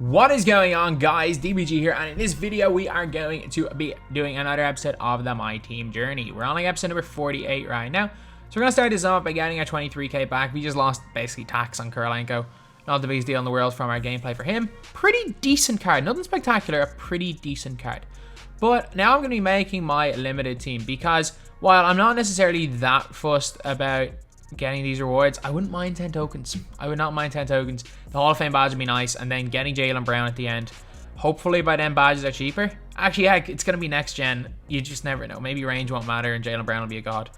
What is going on, guys? DBG here, and in this video we are going to be doing another episode of the MyTEAM Journey. We're on like episode number 48 right now, so we're gonna start this off by getting our 23k back. We just lost basically tax on Kurolenko. Not the biggest deal in the world from our gameplay for him. Pretty decent card, nothing spectacular, a pretty decent card. But now I'm gonna be making my limited team because while I'm not necessarily that fussed about getting these rewards, I wouldn't mind 10 tokens. I would not mind 10 tokens. The Hall of Fame badge would be nice, and then getting Jaylen Brown at the end. Hopefully by then badges are cheaper. Actually, heck, it's going to be next gen. You just never know. Maybe range won't matter and Jaylen Brown will be a god.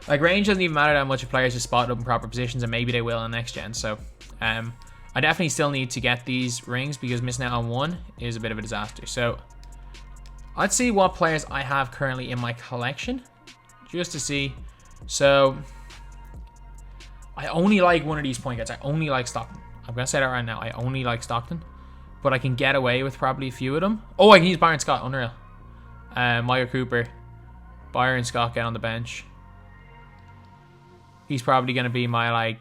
Like, range doesn't even matter that much if players just spot up in proper positions, and maybe they will in next gen. So, I definitely still need to get these rings because missing out on one is a bit of a disaster. So, let's see what players I have currently in my collection, just to see. So, I only like one of these point guards. I only like Stockton. I'm going to say that right now. I only like Stockton. But I can get away with probably a few of them. Oh, I can use Byron Scott. Unreal. Michael Cooper. Byron Scott, get on the bench. He's probably going to be my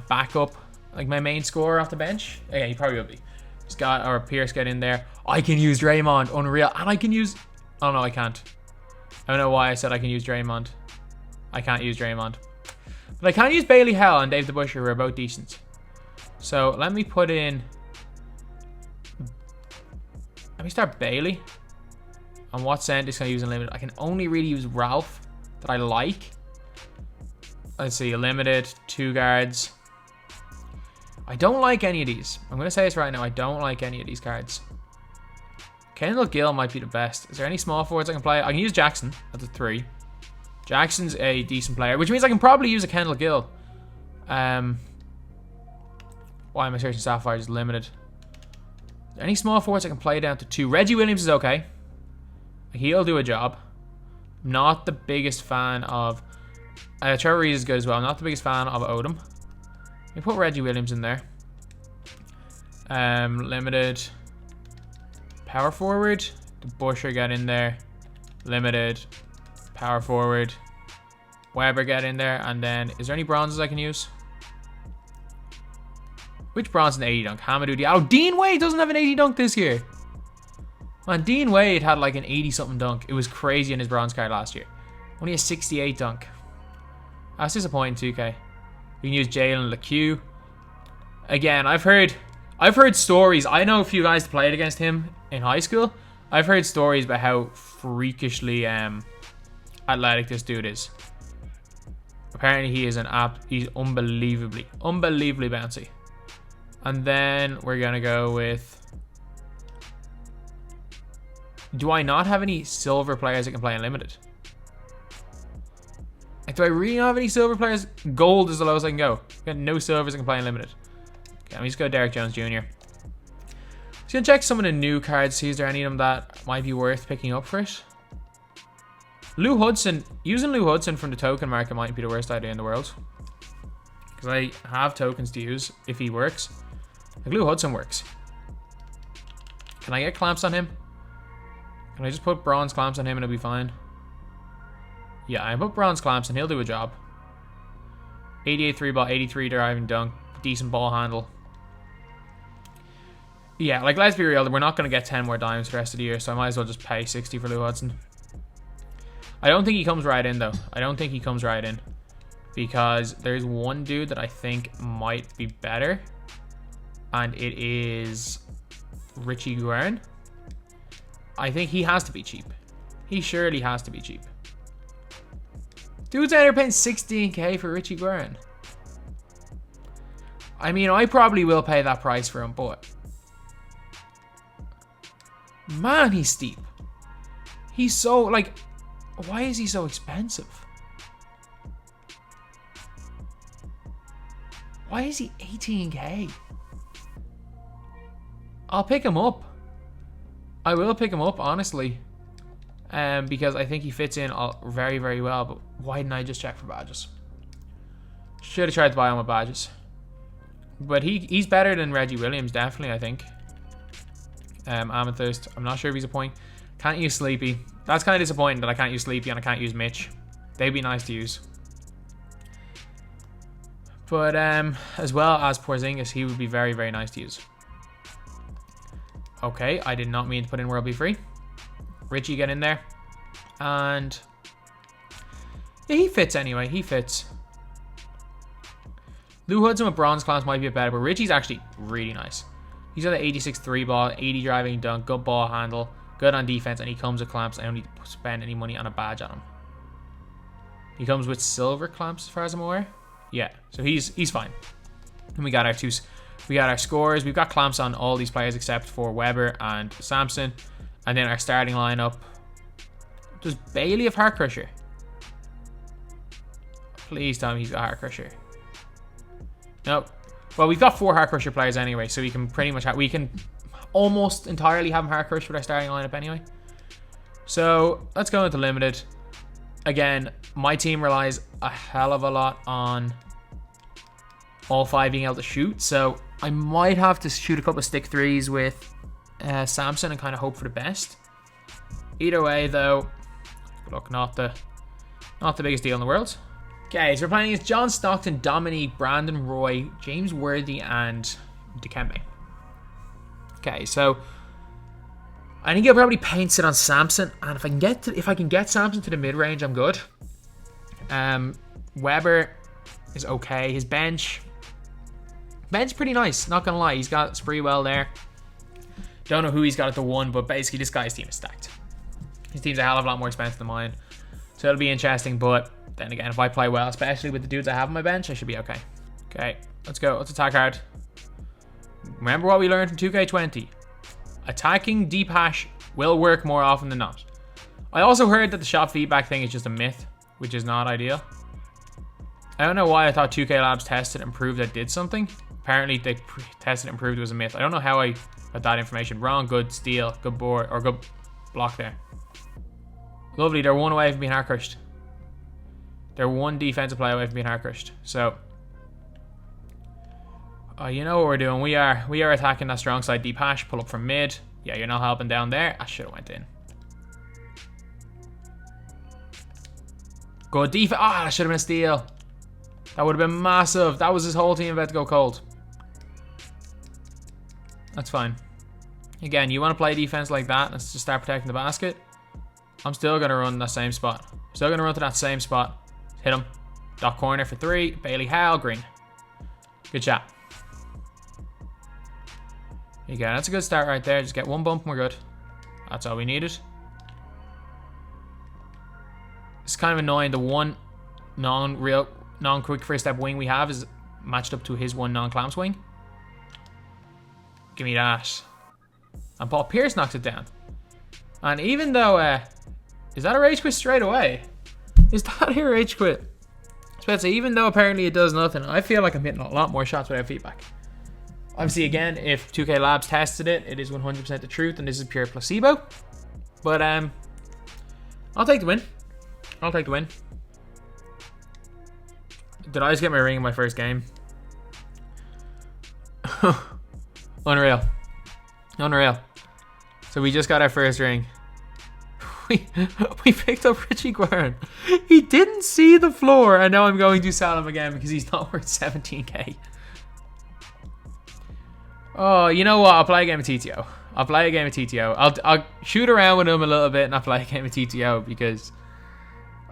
backup. Like my main scorer off the bench. Yeah, he probably will be. Scott or Pierce, get in there. I can use Draymond. Unreal. And I can use... Oh, no, I can't. I don't know why I said I can use Draymond. I can't use Draymond. But I can use Bailey Hell and Dave the Butcher, who are both decent. So let me put in... Let me start Bailey. And what cent is going to use in limited? I can only really use Ralph that I like. Let's see, limited, 2 guards. I don't like any of these. I'm going to say this right now. I don't like any of these cards. Kendall Gill might be the best. Is there any small forwards I can play? I can use Jackson at the 3. Jackson's a decent player, which means I can probably use a Kendall Gill. Why am I searching Sapphire? Just limited. Any small forwards I can play down to 2. Reggie Williams is okay. He'll do a job. I'm not the biggest fan of... Trevor Reed is good as well. I'm not the biggest fan of Odom. Let me put Reggie Williams in there. Limited. Power forward. The Busher, get in there. Limited. Power forward. Weber, get in there. And then, is there any bronzes I can use? Which bronze in 80 dunk? Hamadou Diallo. Oh, Dean Wade doesn't have an 80 dunk this year. Man, Dean Wade had like an 80 something dunk. It was crazy in his bronze card last year. Only a 68 dunk. That's disappointing, 2K. You can use Jalen LeCue. Again, I've heard stories. I know a few guys that played against him in high school. I've heard stories about how freakishly athletic this dude is. Apparently he is he's unbelievably bouncy. And then we're gonna go with... Do I not have any silver players that can play unlimited? Like, do I really not have any silver players? Gold is the lowest I can go. Got no silvers that can play unlimited. Okay, let me just go Derek Jones Jr. Just gonna check some of the new cards, see is there any of them that might be worth picking up for it. Lou Hudson, using Lou Hudson from the token market might be the worst idea in the world. Because I have tokens to use if he works. Like, Lou Hudson works. Can I get clamps on him? Can I just put bronze clamps on him and it'll be fine? Yeah, I put bronze clamps and he'll do a job. 88 3 ball, 83 driving dunk, decent ball handle. Yeah, like, let's be real, we're not going to get 10 more dimes for the rest of the year, so I might as well just pay 60 for Lou Hudson. I don't think he comes right in, though. I don't think he comes right in. Because there's one dude that I think might be better. And it is Richie Guerin. I think he has to be cheap. He surely has to be cheap. Dude's out there paying 16k for Richie Guerin. I mean, I probably will pay that price for him, but... Man, he's steep. He's so, like... Why is he so expensive? Why is he 18k? I'll pick him up. I will pick him up, honestly. Because I think he fits in very, very well. But why didn't I just check for badges? Should have tried to buy him with badges. But he's better than Reggie Williams, definitely, I think. Amethyst. I'm not sure if he's a point. Can't use Sleepy. That's kind of disappointing that I can't use Sleepy and I can't use Mitch. They'd be nice to use. But as well as Porzingis, he would be very, very nice to use. Okay, I did not mean to put in World Be Free. Richie, get in there. And yeah, he fits anyway. He fits. Lou Hudson with bronze clamps might be a bit better, but Richie's actually really nice. He's got an 86 3 ball, 80 driving dunk, good ball handle, good on defense, and he comes with clamps. I don't need to spend any money on a badge on him. He comes with silver clamps as far as I'm aware. Yeah, so he's fine. And we got our scores. We've got clamps on all these players except for Weber and Samson. And then our starting lineup. Does Bailey have Heart Crusher? Please tell me he's got Heart Crusher. Nope. Well, we've got 4 Heart Crusher players anyway, so we can pretty much we can almost entirely have him Heart Crusher with our starting lineup anyway. So let's go into limited. Again, my team relies a hell of a lot on all 5 being able to shoot, so I might have to shoot a couple of stick threes with Samson and kind of hope for the best. Either way, though, look, not the biggest deal in the world. Okay, so we're playing against John Stockton, Dominique, Brandon Roy, James Worthy, and Dikembe. Okay, so I think he'll probably paint it on Samson, and if I can get Samson to the mid range, I'm good. Weber is okay. His bench pretty nice. Not gonna lie, he's got Spreewell there. Don't know who he's got at the 1, but basically this guy's team is stacked. His team's a hell of a lot more expensive than mine, so it'll be interesting. But then again, if I play well, especially with the dudes I have on my bench, I should be okay. Okay, let's go. Let's attack hard. Remember what we learned from 2k20. Attacking deep hash will work more often than not. I also heard that the shot feedback thing is just a myth, which is not ideal. I don't know why I thought 2K Labs tested and proved that did something. Apparently they tested and proved it was a myth. I don't know how I got that information wrong. Good steal, good board, or good block there. Lovely, they're 1 away from being hard crushed. They're 1 defensive play away from being hard crushed. So, you know what we're doing. We are attacking that strong side deep hash. Pull up from mid. Yeah, you're not helping down there. I should have went in. Good defense. Ah, that should have been a steal. That would have been massive. That was his whole team about to go cold. That's fine. Again, you want to play defense like that. Let's just start protecting the basket. I'm still going to run that same spot. Still going to run to that same spot. Hit him. Dot corner for 3. Bailey Howell, green. Good shot. There you go. That's a good start right there. Just get 1 bump and we're good. That's all we needed. It's kind of annoying. The 1 non-quick first step wing we have is matched up to his 1 non-clamps wing. Give me that. And Paul Pierce knocks it down. And even though, is that a rage quit straight away? Is that a rage quit? So even though apparently it does nothing, I feel like I'm hitting a lot more shots without feedback. Obviously, again, if 2K Labs tested it, it is 100% the truth, and this is pure placebo. But I'll take the win. I'll take the win. Did I just get my ring in my first game? Unreal. Unreal. So we just got our first ring. We picked up Richie Guerin. He didn't see the floor, and now I'm going to sell him again because he's not worth 17k. Oh, you know what? I'll play a game of TTO. I'll play a game of TTO. I'll shoot around with him a little bit and I'll play a game of TTO because,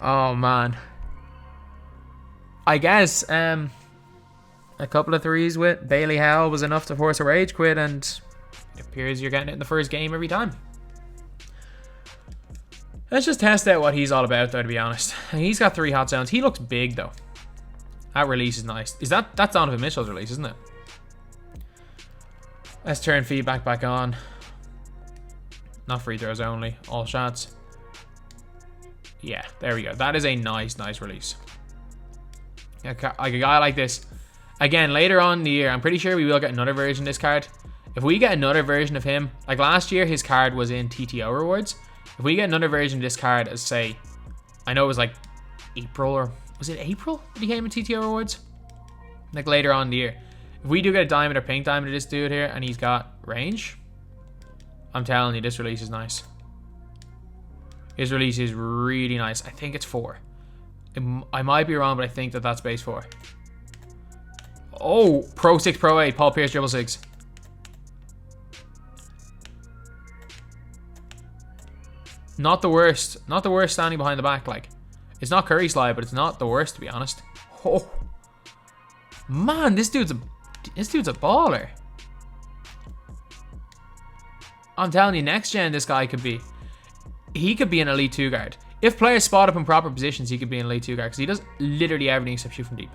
oh man. I guess a couple of threes with Bailey Howell was enough to force a rage quit, and it appears you're getting it in the first game every time. Let's just test out what he's all about, though, to be honest. He's got 3 hot zones. He looks big, though. That release is nice. That's Donovan Mitchell's release, isn't it? Let's turn feedback back on. Not free throws only. All shots. Yeah, there we go. That is a nice release. Like a guy like this. Again, later on in the year, I'm pretty sure we will get another version of this card. If we get another version of him, like last year, his card was in TTO rewards. If we get another version of this card, as say, I know it was like April, or was it April that he came in TTO rewards? Like later on in the year. If we do get a diamond or pink diamond of this dude here, and he's got range, I'm telling you, this release is nice. His release is really nice. I think it's 4. I might be wrong, but I think that's base 4. Oh, Pro 6, Pro 8, Paul Pierce, dribble 6. Not the worst. Not the worst standing behind the back. Like, it's not Curry slide, but it's not the worst, to be honest. Oh. Man, this dude's a baller. I'm telling you, next gen, this guy could be... He could be an Elite 2 guard. If players spot up in proper positions, he could be an Elite 2 guard. Because he does literally everything except shoot from deep.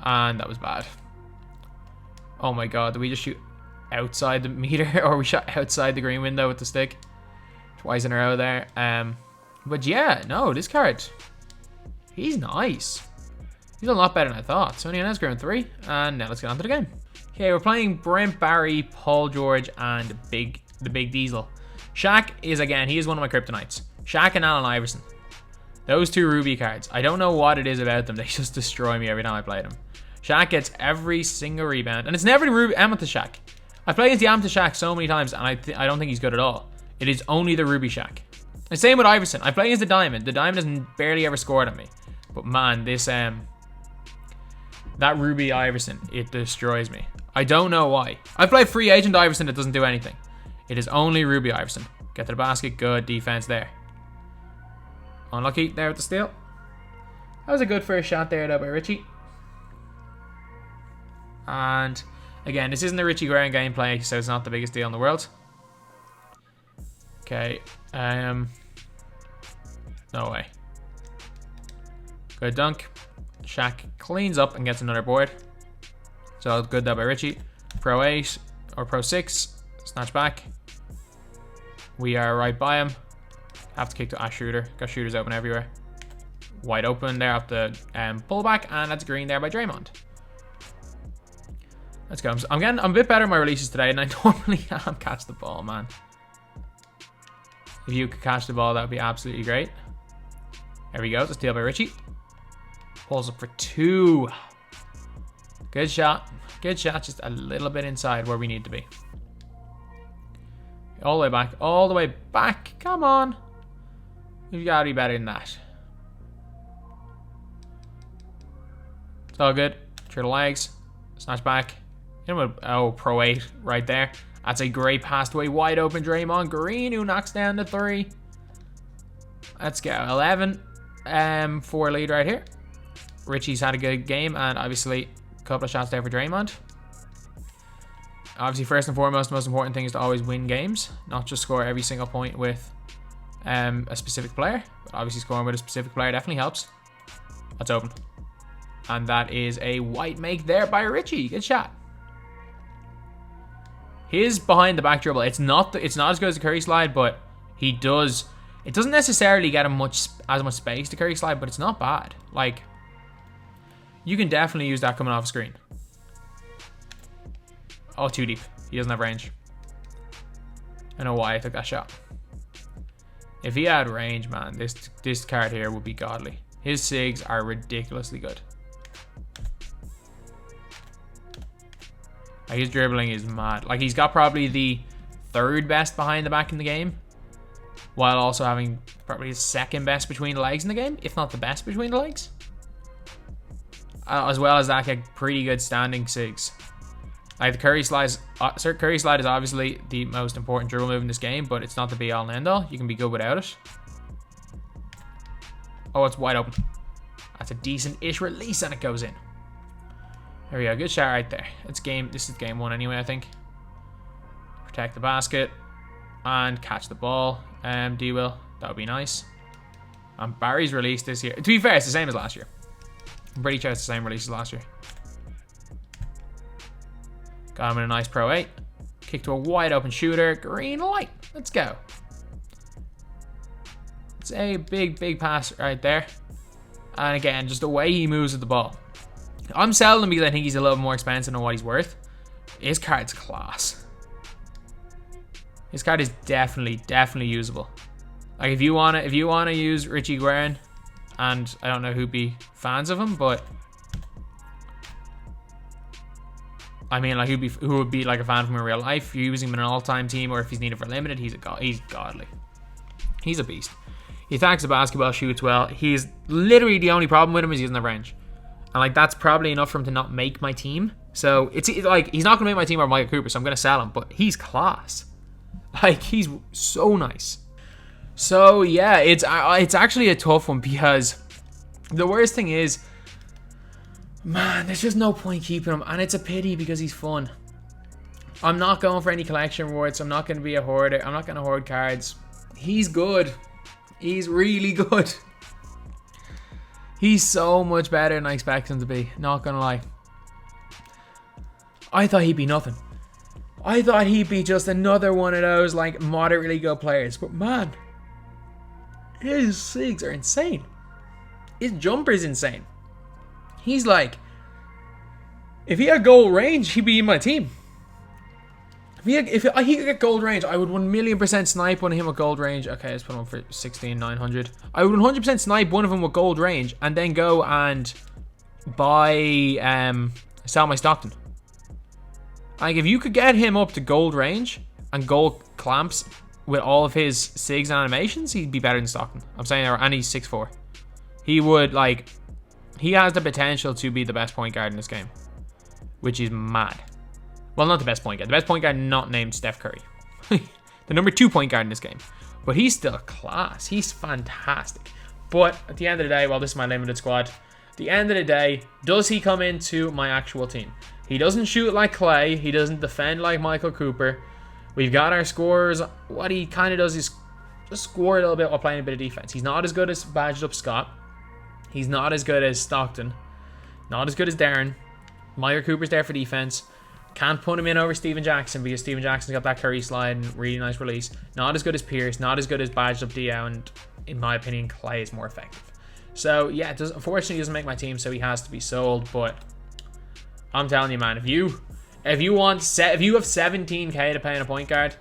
And that was bad. Oh my god, did we just shoot outside the meter? Or we shot outside the green window with the stick? Twice in a row there. But yeah, no, this card... He's nice. He's a lot better than I thought. So anyway, that's ground 3. And now let's get on to the game. Okay, we're playing Brent, Barry, Paul George, and the Big Diesel. Shaq is, again, he is one of my kryptonites. Shaq and Allen Iverson. Those two Ruby cards. I don't know what it is about them. They just destroy me every time I play them. Shaq gets every single rebound. And it's never the Ruby Amethyst Shaq. I've played against the Amethyst Shaq so many times, and I don't think he's good at all. It is only the Ruby Shaq. And same with Iverson. I play against the Diamond. The Diamond has barely ever scored on me. But man, this that Ruby Iverson, it destroys me. I don't know why. I play free agent Iverson, it doesn't do anything. It is only Ruby Iverson. Get to the basket, good defense there. Unlucky there with the steal. That was a good first shot there though by Richie. And again, this isn't the Richie Guerin gameplay, so it's not the biggest deal in the world. Okay, no way. Good dunk. Shaq cleans up and gets another board. So good there by Richie. Pro 8 or Pro 6. Snatch back. We are right by him. Have to kick to shooter. Got shooters open everywhere. Wide open there off the pull back, and that's green there by Draymond. Let's go. I'm a bit better at my releases today than I normally am. Catch the ball, man. If you could catch the ball, that would be absolutely great. There we go. It's a steal by Richie. Pulls up for 2. Good shot. Good shot. Just a little bit inside where we need to be. All the way back. All the way back. Come on. You've got to be better than that. It's all good. Through the legs. Snatch back. Oh, Pro 8 right there. That's a great pass away. Wide open Draymond Green, who knocks down the 3. Let's go. 11. 4 lead right here. Richie's had a good game, and obviously a couple of shots there for Draymond. Obviously, first and foremost, the most important thing is to always win games, not just score every single point with a specific player. But obviously, scoring with a specific player definitely helps. That's open. And that is a white make there by Richie. Good shot. His behind the back dribble, it's not as good as the Curry slide, but he does. It doesn't necessarily get him as much space to Curry slide, but it's not bad. Like, you can definitely use that coming off screen. Oh, too deep. He doesn't have range. I know why I took that shot. If he had range, man, this card here would be godly. His SIGs are ridiculously good. Like, his dribbling is mad. Like, he's got probably the 3rd best behind the back in the game, while also having probably his 2nd best between the legs in the game, if not the best between the legs. As well as that, like, pretty good standing SIGs. Like, the Curry slide is obviously the most important dribble move in this game, but it's not the be-all and end-all. You can be good without it. Oh, it's wide open. That's a decent-ish release, and it goes in. There we go. Good shot right there. This is game 1 anyway, I think. Protect the basket and catch the ball. D-Will. That would be nice. And Barry's release this year. To be fair, it's the same as last year. I'm pretty sure it's the same release as last year. Got him in a nice Pro 8. Kick to a wide open shooter. Green light. Let's go. It's a big pass right there. And again, just the way he moves with the ball. I'm selling him because I think he's a little more expensive than what he's worth. His card's class. His card is definitely usable. Like, if you wanna use Richie Guerin, and I don't know who'd be fans of him, but I mean, like, who would be like a fan of him in real life? If you're using him in an all-time team, or if he's needed for limited, he's godly. He's a beast. He attacks the basketball, shoots well. He's literally, the only problem with him is he doesn't have range. And, like, that's probably enough for him to not make my team. So, it's like, he's not going to make my team or Michael Cooper, so I'm going to sell him. But he's class. Like, he's so nice. So yeah, it's actually a tough one because the worst thing is, man, there's just no point keeping him, and it's a pity because he's fun. I'm not going for any collection rewards. I'm not going to be a hoarder. I'm not going to hoard cards. He's good. He's really good. He's so much better than I expected him to be. Not going to lie. I thought he'd be nothing. I thought he'd be just another one of those like moderately good players. But man, his SIGs are insane. His jumper's insane. He's like, if he had gold range, he'd be in my team. If he could get gold range, I would 1,000,000% snipe one of him with gold range. Okay, let's put him on for 16,900. I would 100% snipe one of them with gold range and then go and buy, sell my Stockton. Like, if you could get him up to gold range and gold clamps with all of his SIGs and animations, he'd be better than Stockton. I'm saying, and he's 6'4". He would, like, he has the potential to be the best point guard in this game, which is mad. Well, not the best point guard. The best point guard not named Steph Curry. The number 2 point guard in this game. But he's still class. He's fantastic. But at the end of the day, well, this is my limited squad. At the end of the day, does he come into my actual team? He doesn't shoot like Clay. He doesn't defend like Michael Cooper. We've got our scorers. What he kind of does is just score a little bit while playing a bit of defense. He's not as good as badged up Scott. He's not as good as Stockton. Not as good as Darren. Michael Cooper's there for defense. Can't put him in over Steven Jackson because Steven Jackson's got that Curry slide and really nice release. Not as good as Pierce. Not as good as badged up Dio. And in my opinion, Clay is more effective. So yeah, unfortunately, he doesn't make my team, so he has to be sold. But I'm telling you, man, if you have 17k to pay on a point guard,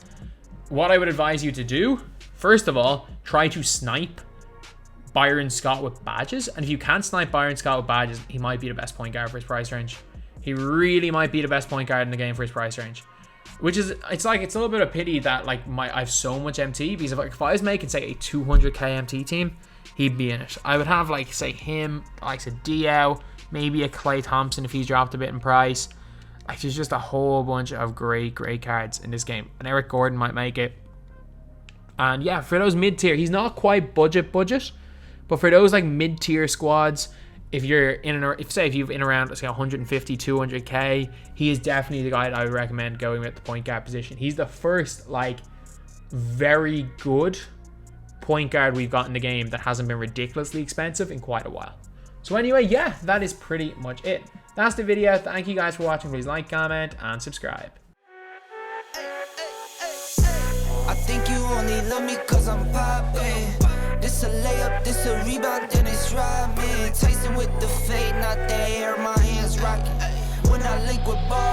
what I would advise you to do, first of all, try to snipe Byron Scott with badges. And if you can't snipe Byron Scott with badges, he might be the best point guard for his price range. He really might be the best point guard in the game for his price range. Which is, it's a little bit of a pity that like I have so much MT, because if I was making say a 200k MT team, he'd be in it. I would have like say him, like a Dio, maybe a Klay Thompson if he's dropped a bit in price. Like there's just a whole bunch of great cards in this game. And Eric Gordon might make it. And yeah, for those mid-tier, he's not quite budget, but for those like mid-tier squads, if you're in if you've in around, let's say 150, 200k, he is definitely the guy that I would recommend going with the point guard position. He's the first like very good point guard we've got in the game that hasn't been ridiculously expensive in quite a while. So anyway, yeah, that is pretty much it. That's the video. Thank you guys for watching. Please like, comment, and subscribe. I think you only love me cause I'm poppin'. This a layup, this a rebound, then it's robbing. Tyson with the fade, not the air, my hands rocking. When I link with ball